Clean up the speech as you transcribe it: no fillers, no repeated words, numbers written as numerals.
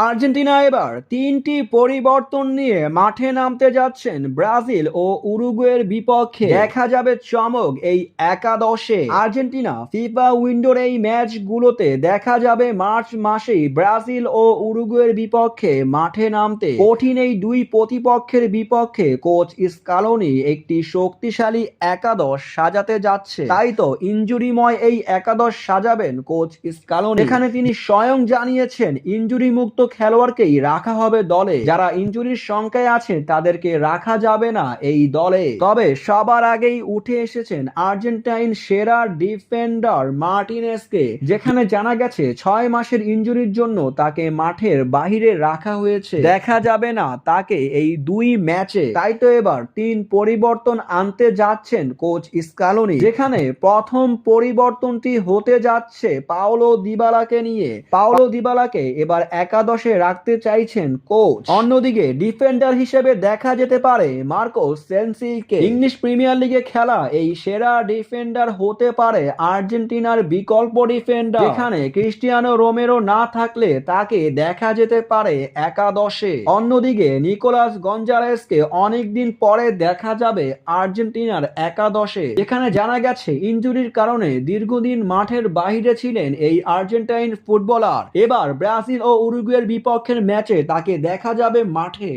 Argentina এবার তিনটি পরিবর্তন নিয়ে মাঠে নামতে যাচ্ছেন ব্রাজিল ও উরুগুয়ের বিপক্ষে। দেখা যাবে চমক এই একাদশে। আর্জেন্টিনা ফিফা উইন্ডোর এই ম্যাচগুলোতে দেখা যাবে মার্চ মাসেই ব্রাজিল ও উরুগুয়ের বিপক্ষে মাঠে নামতে। কঠিন এই দুই প্রতিপক্ষের বিপক্ষে কোচ স্কালোনি একটি শক্তিশালী একাদশ সাজাতে যাচ্ছে। তাই তো ইনজুরিময় এই একাদশ সাজাবেন কোচ স্কালোনি। এখানে তিনি স্বয়ং জানিয়েছেন ইনজুরি মুক্ত খেলোয়াড়কেই রাখা হবে দলে। যারা ইনজুরির সংখ্যায় আছেন তাদেরকে রাখা যাবে না এই দলে। তবে সবার আগেই উঠে এসেছেন আর্জেন্টাইন সেরা ডিফেন্ডার মার্টিনেজকে, যেখানে জানা গেছে 6 মাসের ইনজুরির জন্য তাকে মাঠের বাহিরে রাখা হয়েছে। দেখা যাবে না তাকে এই দুই ম্যাচে। তাই তো এবার 3 পরিবর্তন আনতে যাচ্ছেন কোচ স্কালোনি, যেখানে প্রথম পরিবর্তনটি হতে যাচ্ছে পাওলো দিবালাকে নিয়ে। পাওলো দিবালাকে এবার একাদশে রাখতে চাইছেন কোচ। অন্যদিকে ডিফেন্ডার হিসেবে দেখা যেতে পারে মার্কো সেনসিকে। ইংলিশ প্রিমিয়ার লিগে খেলা এই সেরা ডিফেন্ডার হতে পারে আর্জেন্টিনার বিকল্প ডিফেন্ডার, যেখানে ক্রিস্টিয়ানো রোমেরো না থাকলে তাকে দেখা যেতে পারে একাদশে। অন্যদিকে নিকোলাস গঞ্জালেসকে অনেকদিন পরে দেখা যাবে আর্জেন্টিনার একাদশে, যেখানে জানা গেছে ইনজুরির কারণে দীর্ঘদিন মাঠের বাইরে ছিলেন এই আর্জেন্টাইন ফুটবলার। এবার ব্রাজিল ও উরুগুয়ের বিপক্ষের ম্যাচে তাকে দেখা যাবে মাঠে।